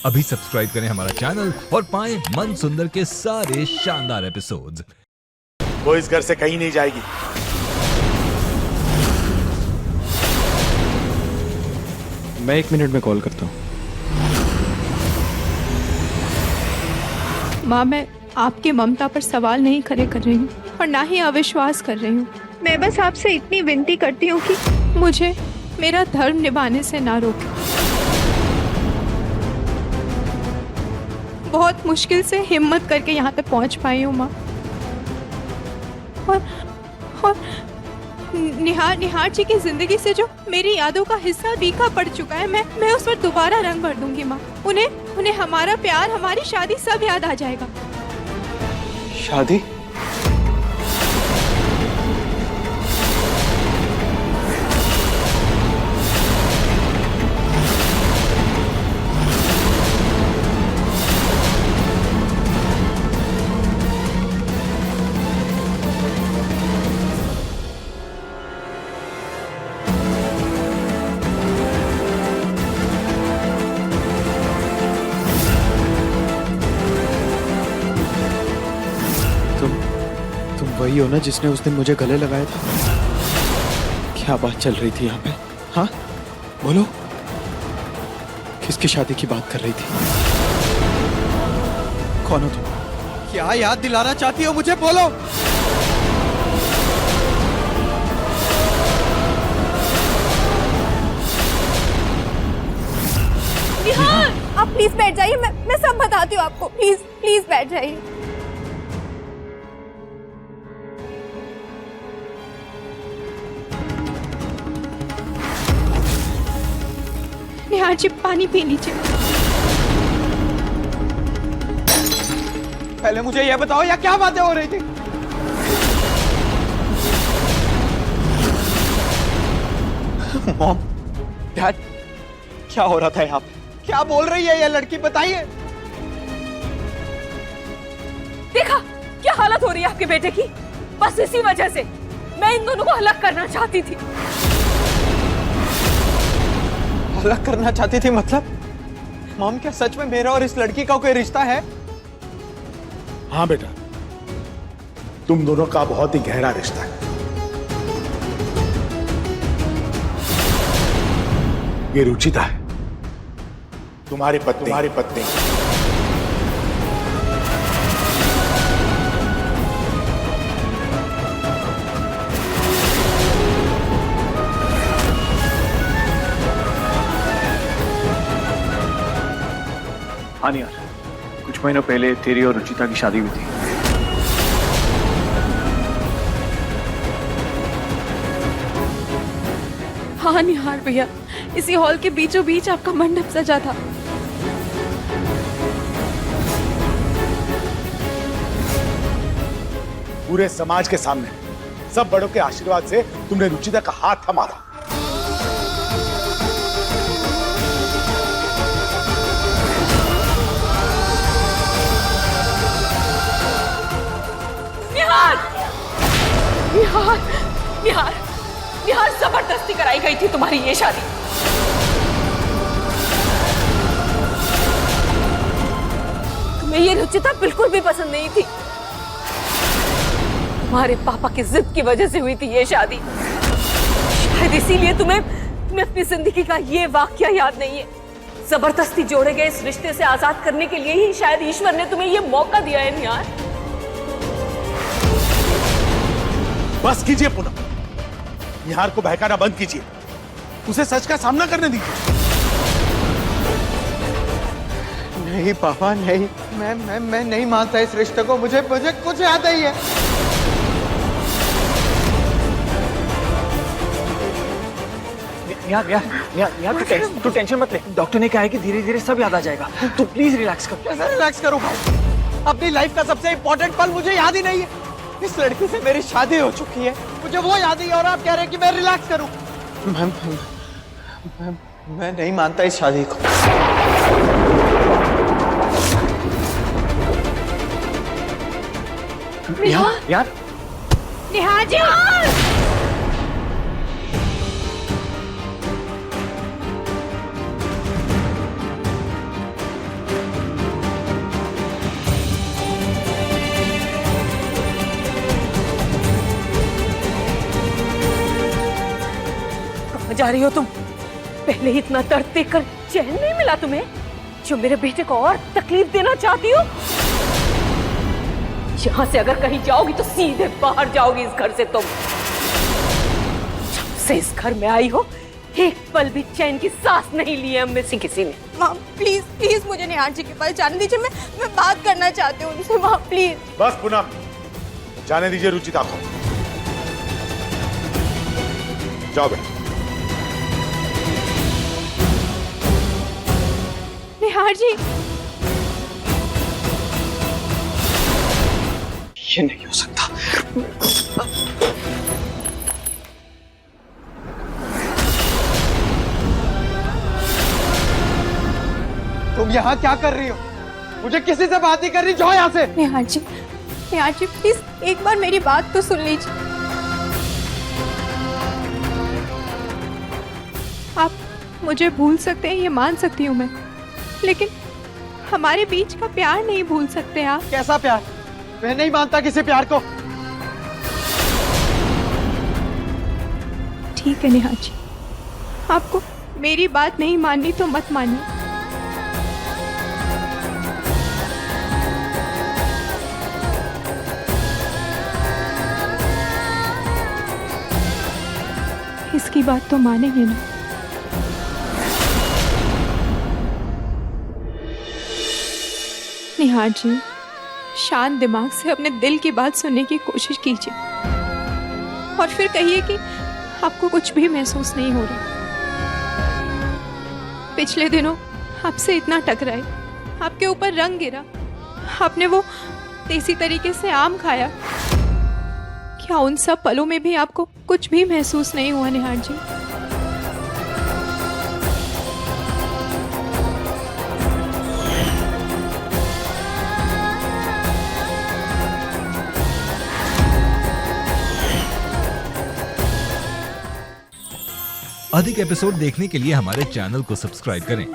अभी सब्सक्राइब करें हमारा चैनल और पाएं मन सुंदर के सारे शानदार एपिसोड्स। वो इस घर से कहीं नहीं जाएगी। मैं 1 मिनट में कॉल करता हूँ। माँ, मैं आपकी ममता पर सवाल नहीं खड़े कर रही हूँ और ना ही अविश्वास कर रही हूँ। मैं बस आपसे इतनी विनती करती हूँ कि मुझे मेरा धर्म निभाने से ना रोके। बहुत मुश्किल से हिम्मत करके यहाँ तक पहुँच पाई हूँ माँ। और निहार जी की जिंदगी से जो मेरी यादों का हिस्सा फीका पड़ चुका है, मैं उस पर दोबारा रंग भर दूंगी माँ। उन्हें हमारा प्यार, हमारी शादी सब याद आ जाएगा। शादी? तुम वही हो ना जिसने उस दिन मुझे गले लगाया था? क्या बात चल रही थी यहाँ पे? हाँ, बोलो, किसकी शादी की बात कर रही थी? कौन हो तुम? क्या याद दिलाना चाहती हो मुझे? बोलो। निहार, आप प्लीज बैठ जाइए। मैं सब बताती हूँ आपको। प्लीज बैठ जाइए। निहार जी, पानी पी लीजिए। पहले मुझे यह बताओ, या क्या बातें हो रही थी? मॉम, डैड, क्या हो रहा था यहाँ पे? क्या बोल रही है ये लड़की? बताइए। देखा क्या हालत हो रही है आपके बेटे की। बस इसी वजह से मैं इन दोनों को अलग करना चाहती थी। अलग करना चाहती थी मतलब? मॉम, क्या सच में मेरा और इस लड़की का कोई रिश्ता है? हाँ बेटा, तुम दोनों का बहुत ही गहरा रिश्ता है। ये रुचिता है, तुम्हारी पत्नी। हाँ यार, कुछ महीनों पहले तेरी और रुचिता की शादी हुई थी। हाँ निहार भैया, इसी हॉल के बीचों बीच आपका मंडप सजा था। पूरे समाज के सामने सब बड़ों के आशीर्वाद से तुमने रुचिता का हाथ थमा था। निहार जबरदस्ती कराई गई थी तुम्हारी ये शादी। तुम्हें ये रुचिता बिल्कुल भी पसंद नहीं थी। तुम्हारे पापा की जिद की वजह से हुई थी ये शादी। शायद इसीलिए तुम्हें अपनी जिंदगी का ये वाकया याद नहीं है। जबरदस्ती जोड़े गए इस रिश्ते से आजाद करने के लिए ही शायद ईश्वर ने तुम्हें ये मौका दिया है निहार। बस कीजिए पूनम, निहार को बहकाना बंद कीजिए। उसे सच का सामना करने दीजिए। नहीं पापा, नहीं, मैं नहीं मानता इस रिश्ते को। मुझे कुछ याद नहीं है। यार, तू टेंशन मत ले। डॉक्टर ने कहा है कि धीरे धीरे सब याद आ जाएगा। तू प्लीज रिलैक्स कर। कैसे रिलैक्स करूं भाई? अपनी लाइफ का सबसे इंपॉर्टेंट पल मुझे याद ही नहीं है। इस लड़की से मेरी शादी हो चुकी है, मुझे वो याद ही, और आप कह रहे हैं कि मैं रिलैक्स करूं। मैं नहीं मानता इस शादी को। यार निहार जी, जा रही हो तुम? पहले ही इतना दर्द देखकर चैन नहीं मिला तुम्हें, जो मेरे बेटे को और तकलीफ देना चाहती हो? यहां से अगर कहीं जाओगी तो सीधे बाहर जाओगी इस घर से तुम। जब से इस घर में आई हो, एक पल भी चैन की सांस नहीं ली है हम में से किसी ने। माँ प्लीज प्लीज मुझे निहार जी के पास जाने दीजिए, मैं बात करना चाहती हूँ उनसे। माँ प्लीज। बस पूनम, जाने दीजिए रुचिता को। जाओ बेटा। निहार जी, ये नहीं हो सकता। तुम यहाँ क्या कर रही हो? मुझे किसी से बात नहीं करनी, जाओ यहाँ से। निहार जी प्लीज एक बार मेरी बात तो सुन लीजिए। आप मुझे भूल सकते हैं, ये मान सकती हूँ मैं, लेकिन हमारे बीच का प्यार नहीं भूल सकते आप। कैसा प्यार? मैं नहीं मानता किसी प्यार को। ठीक है निहार जी, आपको मेरी बात नहीं माननी तो मत मानिए। इसकी बात तो मानेंगे ना? निहार जी, शांत दिमाग से अपने दिल की बात सुनने की कोशिश कीजिए और फिर कहिए कि आपको कुछ भी महसूस नहीं हो रहा। पिछले दिनों आपसे इतना टकराए, आपके ऊपर रंग गिरा, आपने वो देसी तरीके से आम खाया, क्या उन सब पलों में भी आपको कुछ भी महसूस नहीं हुआ निहार जी? अधिक एपिसोड देखने के लिए हमारे चैनल को सब्सक्राइब करें